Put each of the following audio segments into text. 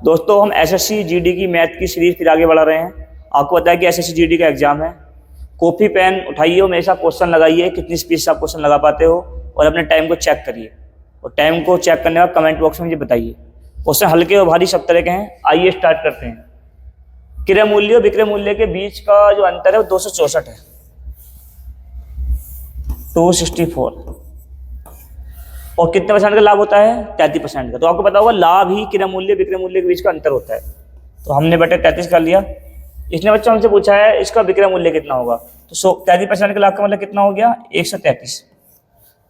दोस्तों हम SSC GD की मैथ की सीरीज फिर आगे बढ़ा रहे हैं। आपको पता है कि एसएससी जीडी का एग्जाम है। कॉपी पेन उठाइए और मेरे साथ क्वेश्चन लगाइए, कितनी स्पीड से आप क्वेश्चन लगा पाते हो, और अपने टाइम को चेक करिए। और टाइम को चेक करने का कमेंट बॉक्स में मुझे बताइए। क्वेश्चन हल्के और भारी सब तरह के हैं। आइए स्टार्ट करते हैं। क्रय मूल्य और विक्रय मूल्य के बीच का जो अंतर है वो 264 है, 264। और कितने परसेंट का लाभ होता है? 33% का। तो आपको पता होगा लाभ ही क्रय मूल्य विक्रय मूल्य के बीच का अंतर होता है। तो हमने बटे 33 कर लिया। इसने बच्चों हमसे पूछा है इसका विक्रय मूल्य कितना होगा, तो 33% का लाभ का मतलब कितना हो गया? 133।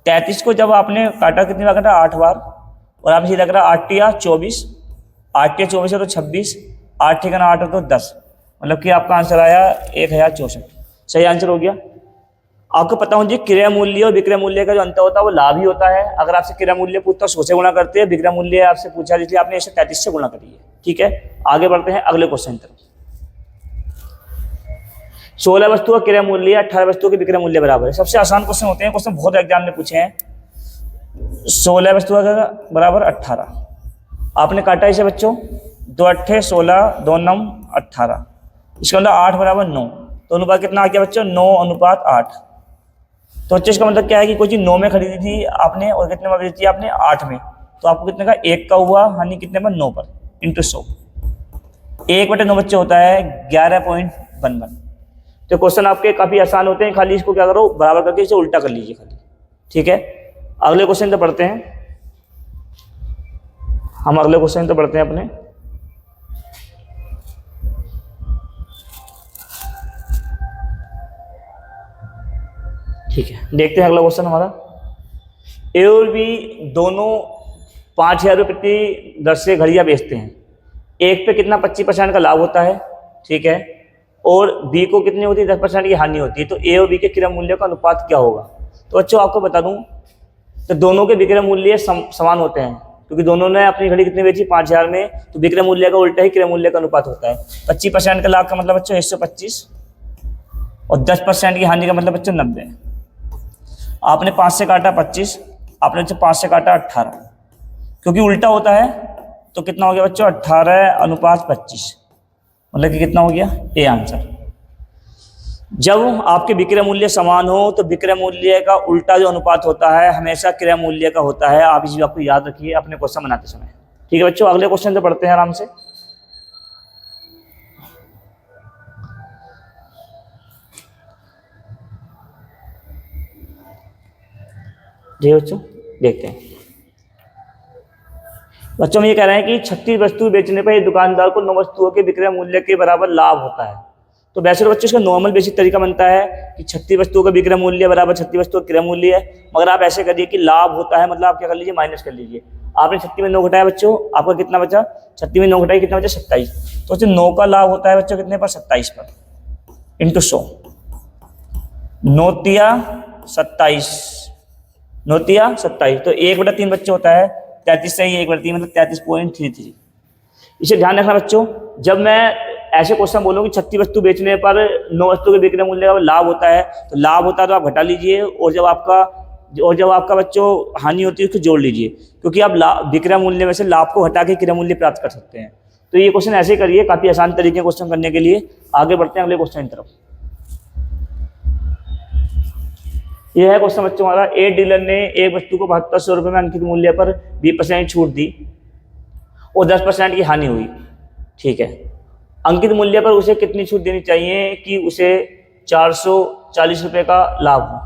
33 को जब आपने काटा कितनी बार काटा? 8 बार। और आप इसे लग रहा 8 या 24, 8 या 24 है तो 26, 8 ठिकाना 8 है तो 10, मतलब कि आपका आंसर आया 1064। सही आंसर हो गया। आपको पता होना चाहिए क्रय मूल्य और विक्रय मूल्य का जो अंतर होता है वो लाभ ही होता है। अगर आपसे क्रय मूल्य पूछता है 100 से गुणा करते हैं, विक्रय मूल्य आपसे पूछा इसलिए आपने 133 से गुणा करी है। ठीक है, आगे बढ़ते हैं अगले क्वेश्चन तरफ। 16 वस्तुओं का क्रय मूल्य 18 वस्तुओं के विक्रय मूल्य बराबर है। सबसे आसान क्वेश्चन होते हैं, क्वेश्चन बहुत एग्जाम में पूछे हैं। 16 वस्तुओं का बराबर 18, आपने काटा इसे बच्चों, 2 8 16, 2 9 18, इसका मतलब 8 बराबर 9, तो अनुपात कितना आ गया बच्चों? 9 अनुपात 8। तो बच्चों इसका मतलब क्या है कि कोई चीज 9 में खरीदी थी आपने और कितने में बेची थी आपने? 8 में, तो आपको कितने का? 1 का हुआ, हानि कितने पर? 9 पर, इंटू 100। 1/9 बच्चे होता है 11.11। तो क्वेश्चन आपके काफी आसान होते हैं, खाली इसको क्या करो, बराबर करके इसे उल्टा कर लीजिए खाली। ठीक है, अगले क्वेश्चन तो पढ़ते हैं हम। अगले क्वेश्चन तो पढ़ते हैं अपने। ठीक है, देखते हैं अगला क्वेश्चन हमारा। ए और बी दोनों 5000 रुपये प्रति दर से घड़ियां बेचते हैं। एक पे कितना? 25% का लाभ होता है। ठीक है, और बी को कितनी होती है? 10% की हानि होती है। तो ए और बी के क्रय मूल्य का अनुपात क्या होगा? तो बच्चों आपको बता दूं, तो दोनों के विक्रय मूल्य समान होते हैं, क्योंकि दोनों ने अपनी घड़ी कितनी बेची? 5000 में, तो विक्रय मूल्य का उल्टा ही क्रय मूल्य का अनुपात होता है। 25% का लाभ का मतलब बच्चों 125, और 10% की हानि का मतलब बच्चों 90। आपने 5 से काटा 25, आपने 5 से काटा 18, क्योंकि उल्टा होता है तो कितना हो गया बच्चों? 18 अनुपात 25, मतलब कि कितना हो गया? A answer. जब आपके विक्रय मूल्य समान हो तो विक्रय मूल्य का उल्टा जो अनुपात होता है हमेशा क्रय मूल्य का होता है। आप इस बात को याद रखिए अपने क्वेश्चन बनाते समय। ठीक है बच्चों, अगले क्वेश्चन से पढ़ते हैं आराम से। जी बच्चों, देखते हैं। बच्चों में ये कह रहे हैं कि 36 वस्तु बेचने पर दुकानदार को 9 वस्तुओं के विक्रय मूल्य के बराबर लाभ होता है। तो वैसे तो बच्चों इसका नॉर्मल बेसिक तरीका बनता है कि 36 वस्तुओं का विक्रय मूल्य बराबर 36 वस्तुओं का क्रय मूल्य है, मगर आप ऐसे करिए कि लाभ होता है, मतलब आप क्या कर लीजिए? माइनस कर लीजिए। आपने 36 में 9 घटाया बच्चों, आपका कितना बचा? 36 में 9 घटाया कितना बचा? 27। तो बच्चों 9 का लाभ होता है बच्चों कितने पर? 27 पर, इंटू 100। 9 तिया 27, 9 तिया 27, तो 1/3 बच्चे होता है 33 से ही 1/3 मतलब 33.33। इसे ध्यान रखना बच्चों, जब मैं ऐसे क्वेश्चन बोलूँ कि 36 वस्तु बेचने पर 9 वस्तु के विक्रय मूल्य का लाभ होता है, तो लाभ होता है तो आप घटा लीजिए, और जब आपका बच्चों हानि होती है उसको जोड़ लीजिए, क्योंकि आप विक्रय मूल्य में से लाभ को हटा के क्रय मूल्य प्राप्त कर सकते हैं। तो ये क्वेश्चन ऐसे करिए, काफी आसान तरीके क्वेश्चन करने के लिए। आगे बढ़ते हैं अगले क्वेश्चन की तरफ। यह है क्वेश्चन बच्चों हमारा। एक डीलर ने एक वस्तु को 7200 रुपये में अंकित मूल्य पर 20% छूट दी और 10% की हानि हुई। ठीक है, अंकित मूल्य पर उसे कितनी छूट देनी चाहिए कि उसे 440 रुपये का लाभ हो?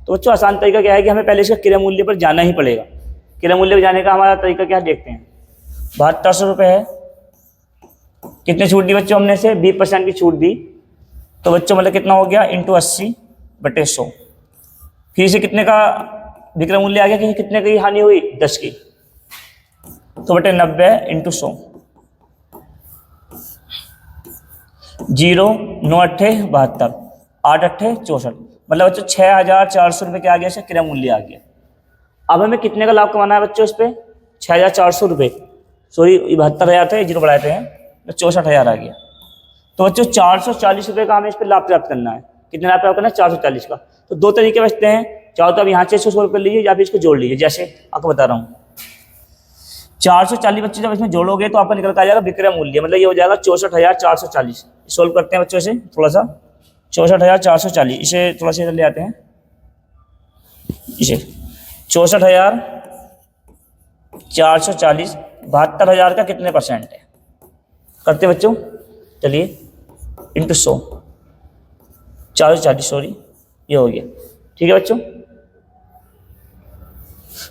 तो बच्चों आसान तरीका क्या है कि हमें पहले इसका क्रय मूल्य पर जाना ही पड़ेगा। क्रय मूल्य पर जाने का हमारा तरीका क्या है देखते हैं। 7200 रुपये है, कितनी छूट दी बच्चों हमने से? 20% की छूट दी, तो बच्चों मतलब कितना हो गया? इंटू 80/100। फिर इसे कितने का विक्रय मूल्य आ गया कि कितने की हानि हुई? 10 की, तो बटे 90 इंटू 100। 0 9 8 72, 8 8 64, मतलब बच्चों 6400 रुपये के आ गया इसका क्रय मूल्य आ गया। अब हमें कितने का लाभ कमाना है बच्चों इस पे? 6400 रुपये, सॉरी 72,000 थे, 0 बढ़ाते हैं तो 64,000 आ गया। तो बच्चों 440 रुपये का हमें इस पर लाभ प्राप्त करना है। कितने लाभ प्राप्त करना है? 440 का। तो दो तरीके बचते हैं, चाहो तो आप यहाँ से इसको सोल्व कर लीजिए या फिर इसको जोड़ लीजिए, जैसे आपको बता रहा हूँ। 440 बच्चे जब इसमें जोड़ोगे तो आपका निकल कर आ जाएगा विक्रय मूल्य, मतलब ये हो जाएगा 64,440। सोल्व करते हैं बच्चों से थोड़ा सा, 64,440 इसे थोड़ा सा इधर ले आते हैं, इसे 64,440 72,000 का कितने परसेंट है करते बच्चों, चलिए इंटू 100, 440 सॉरी ये हो गया, ठीक है बच्चों।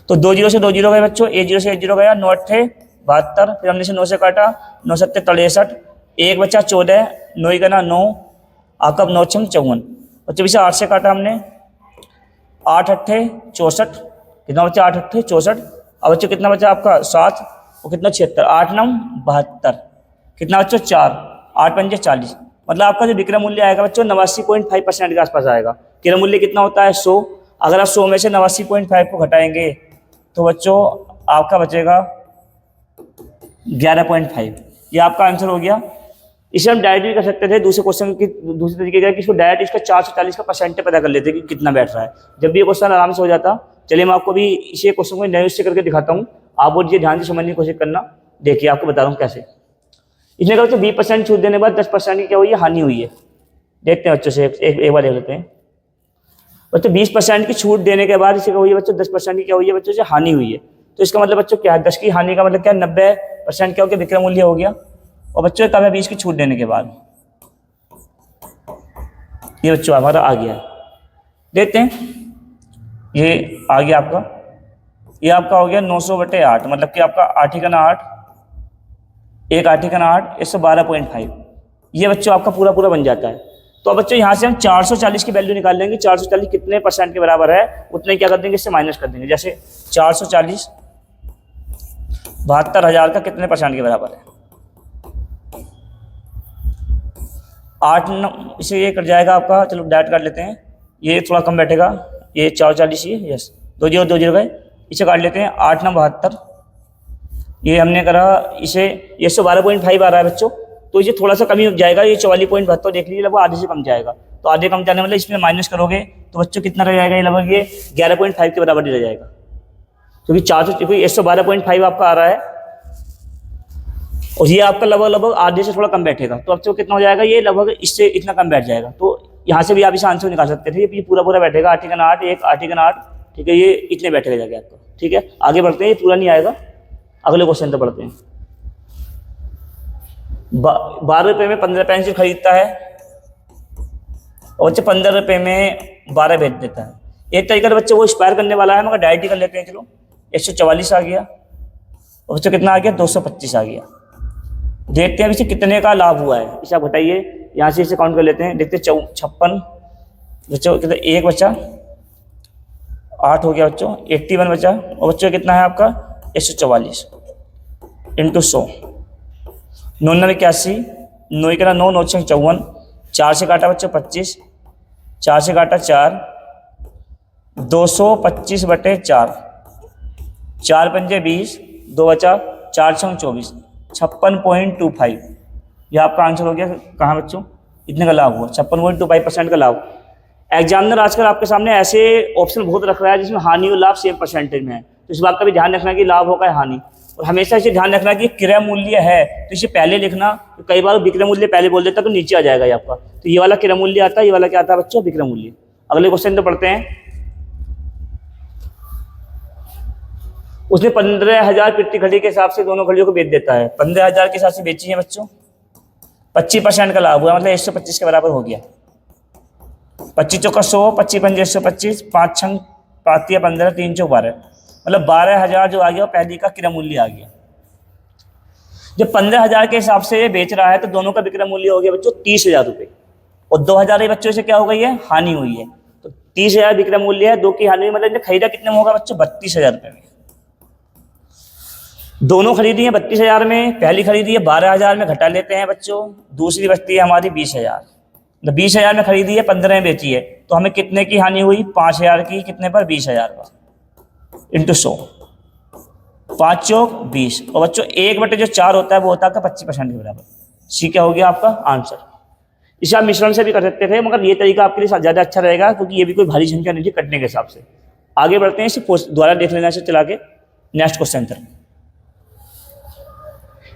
तो 2 जीरो से 2 जीरो गए बच्चों, 1 जीरो से 1 जीरो गया, 9 अट्ठे 72, फिर हमने से 9 से काटा, 9 सत्ते 63, 1 बचा 14, 9 का ना 9, आकब 9 छंग 54, बच्चों से 8 से काटा हमने, 8 अट्ठे 64, कितना बचा 8 अट्ठे 64, अब बच्चों कितना बचा आपका 7 और कितना 76, 8 9 72, कितना बच्चों 4, 8 पंजे 40, मतलब आपका जो विक्रय मूल्य आएगा बच्चों 89.5% के आसपास आएगा। क्रय मूल्य कितना होता है 100, अगर आप 100 में से 89.5 को घटाएंगे तो बच्चों आपका बचेगा 11.5, ये आपका आंसर हो गया। इसे हम डायरेक्ट भी कर सकते थे, दूसरे क्वेश्चन की दूसरे तरीके का कि इसको डायरेक्ट इसका 440 का परसेंटेज पता कर लेते कि कितना बैठ रहा है, जब भी ये क्वेश्चन आराम से हो जाता। चलिए मैं आपको भी इसी क्वेश्चन को नए उससे करके दिखाता हूँ, आप वो ये ध्यान से समझने की कोशिश करना। देखिए आपको बता रहा हूँ कैसे। इसमें क्या बच्चों 20% छूट देने के बाद 10% की क्या हुई है, हानि हुई है। देखते हैं बच्चों से एक बार देख लेते हैं बच्चों। 20% की छूट देने के बाद इसे क्या हुई है बच्चों, 10% की क्या हुई है बच्चों से हानि हुई है। तो इसका मतलब बच्चों क्या है, 10 की हानि का मतलब क्या, 90% क्या हो गया विक्रय मूल्य हो गया। और बच्चों कम है 20 की छूट देने के बाद, ये बच्चों हमारा आ गया। देखते हैं ये आ गया आपका, ये आपका हो गया 900/8, मतलब कि आपका 8 का 8, 1 8 का 8, 112.5, ये बच्चों आपका पूरा पूरा बन जाता है। तो अब बच्चों यहाँ से हम 440 की वैल्यू निकाल लेंगे, 440 कितने परसेंट के बराबर है उतने क्या कर देंगे, इससे माइनस कर देंगे। जैसे 440 72,000 का कितने परसेंट के बराबर है, 8 9, इसे ये कट जाएगा आपका, चलो डायरेक्ट काट लेते हैं, ये थोड़ा कम बैठेगा, ये 440 ये यस 2 जीरो 2 जीरो गए, इसे काट लेते हैं, 8 9 72, ये हमने करा इसे, ये 112.5 आ रहा है बच्चों, तो ये थोड़ा सा कमी हो जाएगा, ये 44.72 देख लीजिए, लगभग आधे से कम जाएगा। तो आधे कम जाने मतलब इसमें माइनस करोगे तो बच्चों कितना रह जाएगा, ये लगभग ये 11.5 के बराबर रह जाएगा, क्योंकि 112.5 आपका आ रहा है और ये आपका लगभग आधे से थोड़ा कम बैठेगा। तो बच्चों कितना हो जाएगा, ये लगभग इससे इतना कम बैठ जाएगा। तो यहाँ से भी आप इसे आंसर निकाल सकते थे, ये पूरा पूरा बैठेगा 8 का 8, 1 8 का 8, ठीक है, ये इतने बैठेगा जाके आपको। ठीक है आगे बढ़ते हैं, ये पूरा नहीं आएगा, अगले क्वेश्चन तो पढ़ते हैं। 12 रुपये में 15 पेंसिल खरीदता है और बच्चे 15 रुपये में 12 बेच देता है। एक तरीका तो बच्चे वो एक्सपायर करने वाला है, मगर डायरेक्ट ही कर लेते हैं। चलो 144 आ गया और बच्चे कितना आ गया, 225 आ गया। देखते हैं इसे कितने का लाभ हुआ है, इसे आप घटाइए, यहाँ से इसे काउंट कर लेते हैं। देखते हैं 56 बच्चों कितना, 1 बचा, 8 हो गया बच्चों, 81 बचा और बच्चों कितना है आपका 144 इंटू 100, 9 81, 9 का 9 9 6 54, 4 से काटा बच्चों 25, 4 से काटा 4, 225/4, 4 पंजे 20, 2 बचा, 4 6 24, 56.25, यह आपका आंसर हो गया। कहाँ बच्चों, इतने का लाभ हुआ, 56.25% का लाभ। एग्जामिनर आजकल आपके सामने ऐसे ऑप्शन बहुत रख रहा है जिसमें हानि और लाभ सेम परसेंटेज में है, तो इस बात का भी ध्यान रखना कि लाभ होगा या हानि। और हमेशा इसे ध्यान रखना कि क्रय मूल्य है तो इसे पहले लिखना, तो कई बार विक्रय मूल्य पहले बोल देता तो नीचे आ जाएगा ये आपका। तो ये वाला क्रय मूल्य आता है, ये वाला क्या आता है बच्चों, विक्रय मूल्य। अगले क्वेश्चन तो पढ़ते हैं। उसने 15,000 प्रति घड़ी के हिसाब से दोनों घड़ियों को बेच देता है। 15,000 के हिसाब से बेची है बच्चों, 25% का लाभ हुआ, मतलब 125 के बराबर हो गया। 25 चौका 100, 25 पंजे 125, 5 छंग 5 15, 3 चौक 12, मतलब 12,000 जो आ गया पहली का क्रय मूल्य आ गया। जब 15,000 के हिसाब से बेच रहा है तो दोनों का विक्रय मूल्य हो गया बच्चों 30,000 रुपये, और 2,000 बच्चों से क्या हो गई है, हानि हुई है। तो 30,000 विक्रय मूल्य है, 2 की हानि हुई, मतलब इन्हें खरीदा कितने में होगा बच्चों, 32,000 रुपये में। दोनों खरीदी है 32,000 में, पहली खरीदी है 12,000 में, घटा लेते हैं बच्चों, दूसरी बचती है हमारी 20,000। तो 20,000 में खरीदी है, 15 में बेची है, तो हमें कितने की हानि हुई, 5,000 की, कितने पर, 20,000 पर, इंटू 100, 5 चौक 20, और बच्चों 1/4 होता है वो होता है आपका 25% के बराबर। सी क्या हो गया आपका आंसर। इसे आप मिश्रण से भी कर सकते थे, मगर ये तरीका आपके लिए ज़्यादा अच्छा रहेगा क्योंकि ये भी कोई भारी संख्या नहीं थी कटने के हिसाब से। आगे बढ़ते हैं, इसे दोबारा देख लेना से चला के नेक्स्ट क्वेश्चन तक।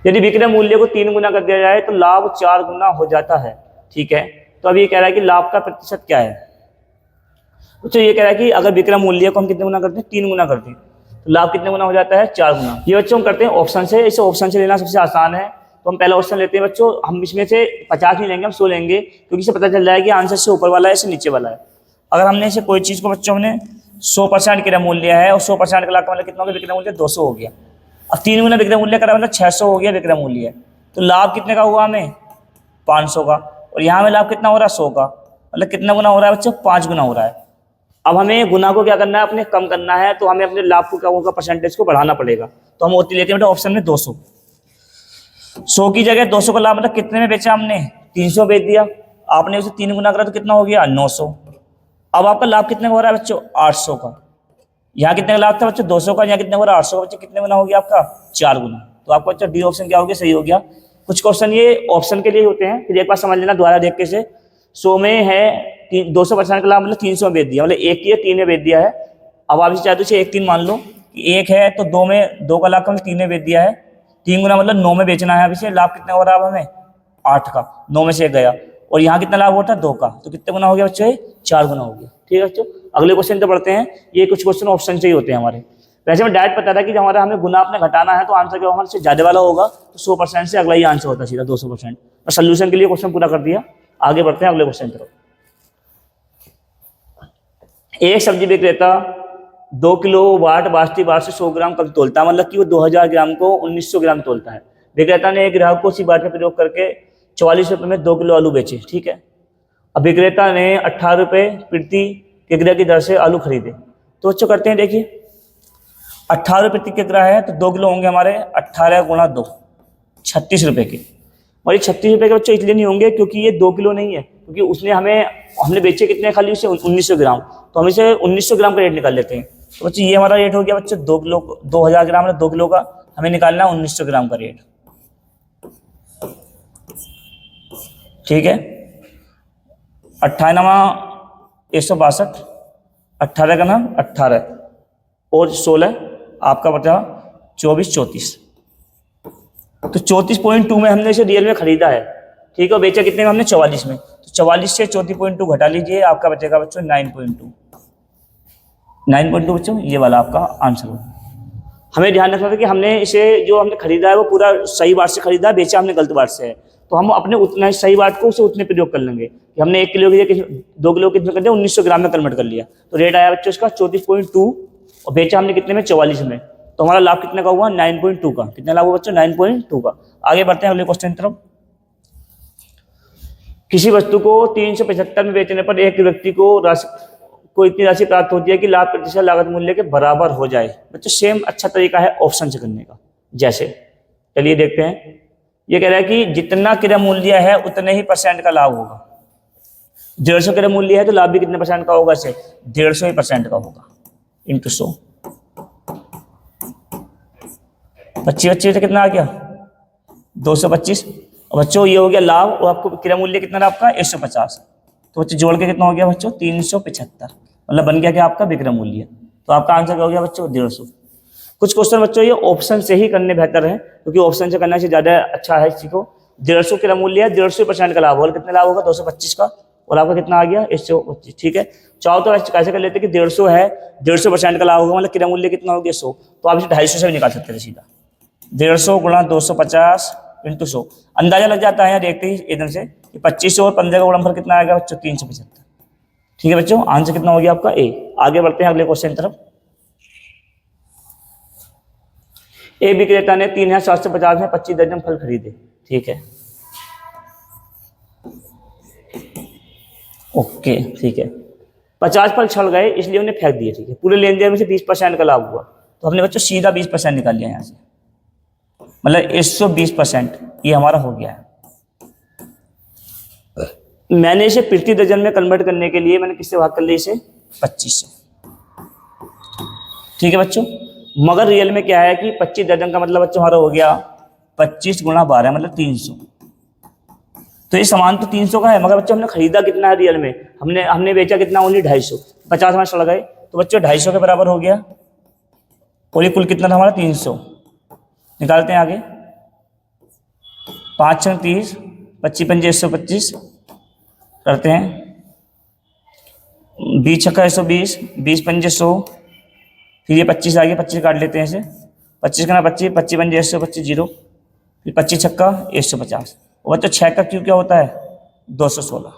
यदि विक्रय मूल्य को 3 गुना कर दिया जाए तो लाभ 4 गुना हो जाता है। ठीक है, तो अब ये कह रहा है कि लाभ का प्रतिशत क्या है। तो ये कह रहा है कि अगर विक्रय मूल्य को हम कितने गुना करते हैं, 3 गुना करते हैं, तो लाभ कितने गुना हो जाता है, 4 गुना। ये बच्चों हम करते हैं ऑप्शन से, इसे ऑप्शन से लेना सबसे आसान है। तो हम पहला ऑप्शन लेते हैं बच्चों, हम इसमें से 50 नहीं लेंगे, हम 100 लेंगे, क्योंकि इसे पता चल जाएगा कि आंसर से ऊपर वाला है, इससे नीचे वाला है। अगर हमने इसे कोई चीज़ को बच्चों हमने 100% विक्रय मूल्य है और 100% का लाभ का मतलब कितना हो गया, विक्रय मूल्य 200 हो गया। अब 3 गुना विक्रय मूल्य करा मतलब 600 हो गया विक्रय मूल्य। तो लाभ कितने का हुआ हमें, 500 का। और यहाँ में लाभ कितना हो रहा है, 100 का, मतलब कितना गुना हो रहा है बच्चों, 5 गुना हो रहा है। अब हमें गुना को क्या करना है, अपने कम करना है, तो हमें अपने लाभ को क्या होगा, परसेंटेज को बढ़ाना पड़ेगा। तो हम होती लेते हैं बेटा ऑप्शन में 200। 100 की जगह 200 का लाभ मतलब कितने में बेचा हमने, 300 बेच दिया। आपने उसे 3 गुना करा तो कितना हो गया, 900। अब आपका लाभ कितने का हो रहा है बच्चों, 800 का। यहाँ कितने का लाभ था बच्चों, 200 का, यहाँ कितने हो रहा है, 800 का। बच्चों कितने गुना हो गया आपका, 4 गुना। तो आपका बच्चों डी ऑप्शन क्या हो गया, सही हो गया। कुछ क्वेश्चन ये ऑप्शन के लिए होते हैं, फिर एक बार समझ लेना दोबारा देख के से। 100 में है 200% का लाभ मतलब 300 में बेच दिया, मतलब 1 की 3 में बेच दिया है। अब आप इसे चाहते हो 1 3 मान लो कि 1 है तो 2 में 2 का लाभ का 3 में बेच दिया है। 3 गुना मतलब 9 में बेचना है। अब इसे लाभ कितना हो रहा है हमें, 8 का, 9 में से 1 गया। और यहाँ कितना लाभ होता है, 2 का, तो कितने गुना हो गया बच्चों, 4 गुना हो गया। ठीक है बच्चों, अगले क्वेश्चन तो पढ़ते हैं। ये कुछ क्वेश्चन ऑप्शन से ही होते हैं हमारे। वैसे में डायरेक्ट पता था कि हमारा हमें गुना अपने घटाना है तो आंसर क्या होगा, इससे ज्यादा वाला होगा, तो 100% से अगला ही आंसर होता है सीधा 200%। और सोल्यूशन के लिए क्वेश्चन पूरा कर दिया। आगे बढ़ते हैं अगले क्वेश्चन की तरफ। एक सब्जी विक्रेता 2 किलो वाट बास्ती बाट से 100 ग्राम कब तोलता है, मतलब कि वो 2000 ग्राम को 1900 ग्राम तोलता है। विक्रेता ने एक ग्राहक को उसी बाट का प्रयोग करके 44 रुपये में 2 किलो आलू बेचे। ठीक है, अब विक्रेता ने 18 रुपये प्रति किग्रा की दर से आलू खरीदे। तो बच्चों करते हैं, देखिए 18 रुपये प्रति किग्रा है तो 2 किलो होंगे हमारे 18 गुणा 2, 36 रुपये के। और ये 36 रुपये के बच्चों इसलिए नहीं होंगे क्योंकि ये 2 किलो नहीं है, क्योंकि उसने हमने बेचे कितने खाली उसे 1900 ग्राम, तो हम इसे 1900 ग्राम का रेट निकाल लेते हैं। तो बच्चों ये हमारा रेट हो गया बच्चों 2 किलो, 2000 ग्राम है 2 किलो का, हमें निकालना है 1900 ग्राम का रेट। ठीक है, 98 18 का नाम 18 और 16 आपका बचा 24 34। तो 34.2 में हमने इसे रियल में खरीदा है। ठीक है, बेचा कितने में हमने, 44 में। तो 44 से 34.2 घटा लीजिए, आपका बचेगा बच्चों 9.2। 9.2 बच्चों ये वाला आपका आंसर होगा। हमें ध्यान रखना था कि हमने इसे जो हमने खरीदा है वो पूरा सही बाट से खरीदा है, बेचा हमने गलत बाट से है। तो हम अपने उतना सही बाट को उसे उतने प्रयोग कर लेंगे कि हमने 1 किलो की जगह 2 किलो कितने कर दिया, 1900 ग्राम में कन्वर्ट कर लिया। तो रेट आया बच्चों इसका 34.2 और बेचा हमने कितने में, 44 में। तो हमारा लाभ कितने का हुआ, 9.2 का। कितना लाभ हुआ बच्चों, 9.2 का। आगे बढ़ते हैं अगले क्वेश्चन की तरफ। किसी वस्तु को 375 में बेचने पर एक व्यक्ति को इतनी राशि प्राप्त होती है कि लाभ प्रतिशत लागत मूल्य के बराबर हो जाए। बच्चों सेम अच्छा तरीका है ऑप्शन से करने का। जैसे चलिए देखते हैं, ये कह रहा है कि जितना क्रय मूल्य है उतने ही % का लाभ होगा। 150 क्रय मूल्य है तो लाभ भी कितने % का होगा, इसे 150% का होगा इंटू 100। 25 से कितना आ गया, 225। और बच्चों ये हो गया लाभ, और आपको क्रय मूल्य कितना रहा आपका 150। तो बच्चों जोड़ के कितना हो गया बच्चों 375, मतलब बन गया क्या आपका विक्रय मूल्य। तो आपका आंसर क्या हो गया बच्चों 150। कुछ क्वेश्चन बच्चों ये ऑप्शन से ही करने बेहतर है, क्योंकि ऑप्शन से करने से ज्यादा अच्छा है। इसी को 150 क्रय मूल्य है, 150% का लाभ होगा। कितना लाभ होगा 225 का, और आपका कितना आ गया 125। ठीक है, चाहो तो कैसे कर लेते कि 150 है, 150% का लाभ होगा, मतलब क्रय मूल्य कितना हो गया 100। तो आप इसे 250 से भी निकाल सकते थे सीधा, 150 गुणा 250 इंटू 100। अंदाजा लग जाता है देखते ही एकदम से कि 25 और 15 का गुणनफल कितना आएगा बच्चों 375। ठीक है बच्चों, आंसर कितना हो गया आपका ए। आगे बढ़ते हैं अगले क्वेश्चन की तरफ। एक विक्रेता ने 3750 में 25 दर्जन फल खरीदे। ठीक है, ओके ठीक है। 50 फल छड़ गए इसलिए उन्हें फेंक दिए। ठीक है, पूरे लेन देन में से 20% का लाभ हुआ, तो हमने बच्चों सीधा 20% निकाल लिया यहाँ से, मतलब 120% ये हमारा हो गया है। मैंने इसे प्रति दर्जन में कन्वर्ट करने के लिए मैंने किससे भाग कर लिया, इसे 25 से। ठीक है बच्चों, मगर रियल में क्या है कि 25 दर्जन का मतलब बच्चों हमारा हो गया 25 गुणा 12 मतलब 300। तो ये सामान तो 300 का है, मगर बच्चों हमने खरीदा कितना है रियल में, हमने बेचा कितना, ओनली 250। 50 हमारे सड़ गए तो बच्चों 250 के बराबर हो गया, और ये कुल कितना था हमारा 300। निकालते हैं आगे, 5 छंग 30, 25 पंजे 125 करते हैं। 20 छक्का 120, 20 पंजे 100, फिर ये 25 आ गया, 25 काट लेते हैं इसे। 25 का 25, 25 पंजे 125 जीरो, फिर 25 छक्का 150। और बच्चों 6 का क्यों क्या होता है 216।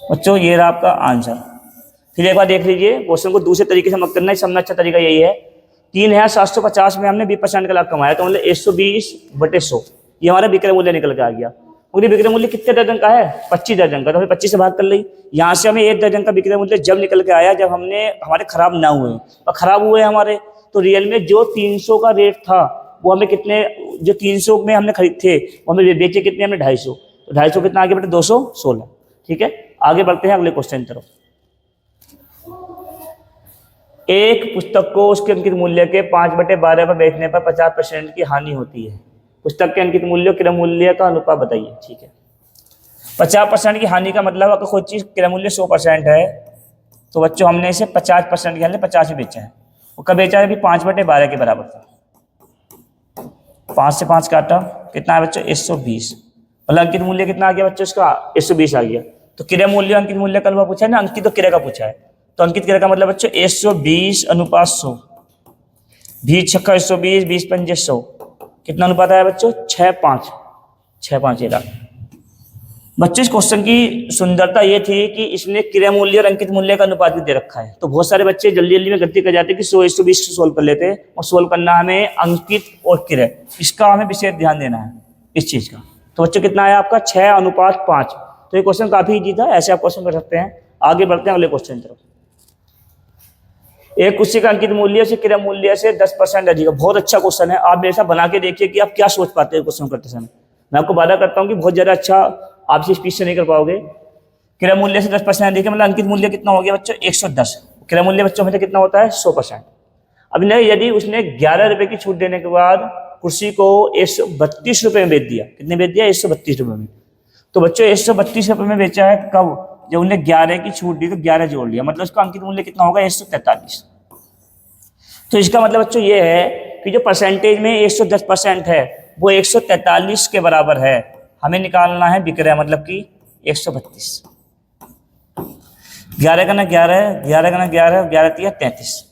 बच्चों ये रहा आपका आंसर। फिर एक बार देख लीजिए क्वेश्चन को दूसरे तरीके से मत करना, समझना अच्छा तरीका यही है। 3750 में हमने 20% का लाभ कमाया, तो मतलब 120/100 ये हमारा विक्रय मूल्य निकल के आ गया। और ये विक्रय मूल्य कितने दर्जन का है 25 दर्जन का, तो हमें 25 से भाग कर ली। यहाँ से हमें 1 दर्जन का विक्रय मूल्य जब निकल के आया जब हमने हमारे खराब ना हुए, और खराब हुए हमारे, तो रियल में जो 300 का रेट था वो हमें कितने, जो 300 में हमने खरीद थे वो हमें बेचे कितने, हमने 250, तो 250 कितना आगे बेटे 216। ठीक है, आगे बढ़ते हैं अगले क्वेश्चन की तरफ। एक पुस्तक को उसके अंकित मूल्य के 5/12 पर बेचने पर 50% की हानि होती है। पुस्तक के अंकित मूल्य क्रय मूल्य का अनुपात बताइए। ठीक है, 50% की हानि का मतलब अगर कोई चीज क्रय मूल्य 100% है तो बच्चों हमने इसे 50% के, हमने 50 में बेचा है। वो कब बेचा है, अभी 5/12 के बराबर था। 5 से 5 काटा, कितना है बच्चों 120, मतलब अंकित मूल्य कितना आ गया बच्चों इसका 120 आ गया। तो क्रय मूल्य अंकित मूल्य का पूछा है ना, अंकित तो क्रय का पूछा है, तो अंकित क्रय का मतलब बच्चों 120/100। 20 छक्का 120, 20 पंजे 100, कितना अनुपात आया बच्चों 6:5, 6:5 ये रहा। बच्चों इस क्वेश्चन की सुंदरता ये थी कि इसने क्रय मूल्य और अंकित मूल्य का अनुपात भी दे रखा है। तो बहुत सारे बच्चे जल्दी जल्दी में गलती कर जाते हैं कि 100/120 सोल्व कर लेते हैं, और सोल्व करना हमें अंकित और क्रय, इसका हमें विशेष ध्यान देना है इस चीज का। तो बच्चों कितना आया आपका 6:5। तो ये क्वेश्चन काफी इजी था, ऐसे आप क्वेश्चन कर सकते हैं। आगे बढ़ते हैं अगले क्वेश्चन की तरफ। एक कुर्सी का अंकित मूल्य से क्रय मूल्य से 10% अधिक है। बहुत अच्छा क्वेश्चन है, आप मेरे साथ बना के देखिए कि आप क्या सोच पाते हैं क्वेश्चन करते समय। मैं आपको वादा करता हूँ कि बहुत ज्यादा अच्छा आप इस स्पीच से नहीं कर पाओगे। क्रय मूल्य से 10% अधिक है, मतलब अंकित मूल्य कितना हो गया बच्चों 110। क्रय मूल्य बच्चों में कितना होता है 100%। अब नहीं, यदि उसने 11 रुपए की छूट देने के बाद कुर्सी को 132 रुपए में बेच दिया, कितने बेच दिया 132 रुपए में, तो बच्चों 132 रुपए में बेचा है कब, जब उन्हें 11 की छूट दी तो 11 जोड़ लिया, मतलब उसका अंकित मूल्य कितना होगा 143। तो इसका मतलब बच्चों ये है कि जो परसेंटेज में 110% है वो 143 के बराबर है। हमें निकालना है विक्रय, मतलब कि 132। 11 का ना 11, 11 का ना 11, 11 तिया 33,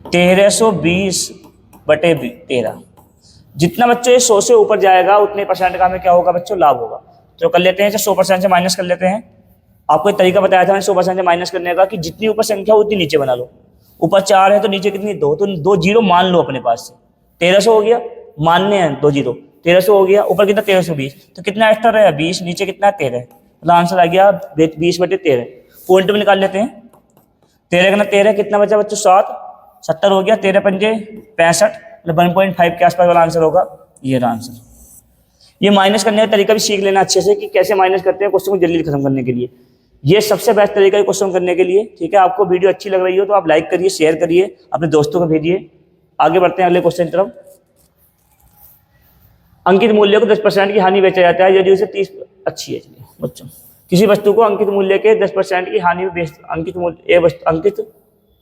1320/13। जितना बच्चों ये 100 से ऊपर जाएगा उतने परसेंट का हमें क्या होगा बच्चों लाभ होगा। तो कर लेते हैं 100% से माइनस कर लेते हैं। आपको एक तरीका बताया था मैंने 100% से माइनस करने का कि जितनी ऊपर संख्या उतनी नीचे बना लो। ऊपर 4 है तो नीचे कितनी 2, तो 2 जीरो मान लो अपने पास से। 1300 हो गया, मानने हैं 2 जीरो, 1300 हो गया। ऊपर कितना 1320, तो कितना एक्स्ट्रा रहेगा 20, नीचे कितना 13, मतलब आंसर आ गया 20/13। पॉइंट में निकाल लेते हैं। 13 का ना 13, कितना बचा बच्चों 7, 70 हो गया। 13 पंजे 65, मतलब 1.5 के आसपास वाला आंसर होगा, ये रहा आंसर। ये माइनस करने का तरीका भी सीख लेना अच्छे से कि कैसे माइनस करते हैं क्वेश्चन को जल्दी खत्म करने के लिए। ये सबसे बेस्ट तरीका है क्वेश्चन करने के लिए। ठीक है, आपको वीडियो अच्छी लग रही हो तो आप लाइक करिए, शेयर करिए, अपने दोस्तों को भेजिए। आगे बढ़ते हैं अगले क्वेश्चन की तरफ। अंकित मूल्य को 10% की हानि बेचा जाता है यदि उसे 30, अच्छी है बच्चों। किसी वस्तु को अंकित मूल्य के 10% की हानि में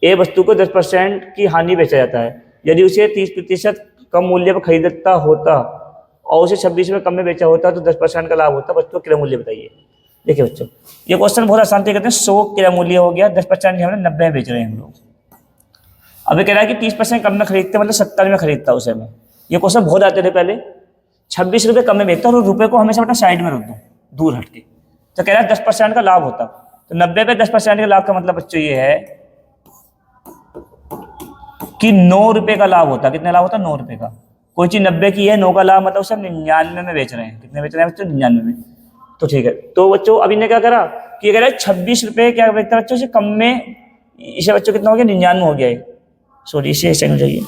ए वस्तु को 10% की हानि बेचा जाता है यदि उसे 30% कम मूल्य पर खरीदता होता और उसे 26 में कम में बेचा होता तो 10% का लाभ होता। बच्चों क्रय मूल्य बताइए। देखिए बच्चों, ये क्वेश्चन बहुत आसान तरीके से 100 क्रय मूल्य हो गया, 10% हमने 90 में बेच रहे हैं हम लोग। अब ये कह रहा है कि 30% कम में खरीदते, मतलब 70 में खरीदता उसे में। ये क्वेश्चन बहुत आते थे पहले। 26 रुपये कम में बेचता और रुपये को हमेशा बेटा साइड में रख दो, दूर हट के। तो कह रहा है 10% का लाभ होता, तो 90 पे 10% के लाभ का मतलब बच्चों ये है कि 9 रुपये का लाभ होता। कितने लाभ होता 9 रुपये का। कोई चीज 90 की है, 9 का लाभ मतलब उसे 99 में बेच रहे हैं। कितने बेच रहे हैं बच्चों 99 में। तो ठीक है, तो बच्चों अभी ने क्या करा कि कह रहा है 26 रुपये क्या बेचता बच्चों से कम में, इसे बच्चों कितना हो गया 99 हो गया। सॉरी इसे सेकंड चाहिए,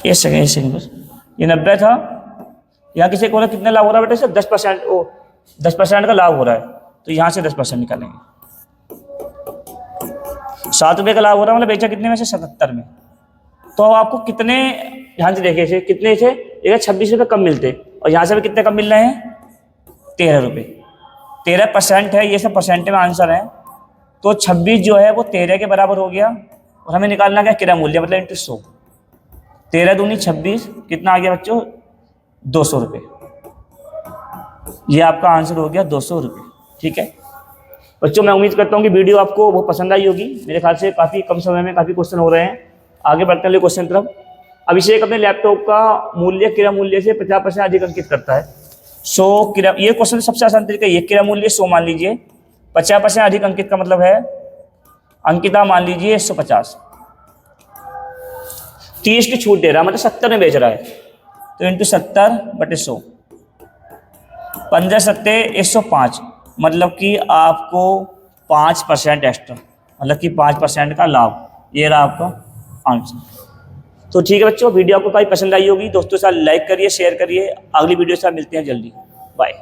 एक सेकंड बस। ये 90 था, यहाँ किसी को कितने लाभ हो रहा है बेटा, 10%, 10% का लाभ हो रहा है, तो यहाँ से 10% निकालेंगे। 7 रुपये का लाभ हो रहा है, मतलब बेचा कितने में से 77 में। तो अब आपको कितने, ध्यान से देखिए इसे, कितने थे, 26 रुपये कम मिलते, और यहाँ से भी कितने कम मिल रहे हैं 13 रुपये। 13% है, ये सब परसेंट में आंसर है। तो 26 जो है वो 13 के बराबर हो गया, और हमें निकालना क्या क्रय मूल्य, मतलब इंटू 100। 13 दूनी 26, कितना आ गया बच्चों? 200 रुपये। ये आपका आंसर हो गया 200 रुपये। ठीक है बच्चों, मैं उम्मीद करता हूँ कि वीडियो आपको बहुत पसंद आई होगी। मेरे ख्याल से काफ़ी कम समय में काफ़ी क्वेश्चन हो रहे हैं। आगे बढ़ते हैं क्वेश्चन तरफ। अभिषेक अपने लैपटॉप का मूल्य क्रय मूल्य से 50% अधिक अंकित करता है। 100 ये क्वेश्चन सबसे आसान तरीका ये, क्रय मूल्य 100 मान लीजिए, 50% अधिक अंकित का मतलब है अंकिता मान लीजिए 150, 30 की छूट दे रहा है, मतलब 70 में बेच रहा है, तो इंटू 70/100, 15 सत्ते 105, मतलब कि आपको 5% एक्स्ट्रा, मतलब कि 5% का लाभ। ये रहा आपका आंसर। तो ठीक है बच्चों, वीडियो आपको काफ़ी पसंद आई होगी। दोस्तों के साथ लाइक करिए, शेयर करिए। अगली वीडियो के साथ मिलते हैं जल्दी। बाय।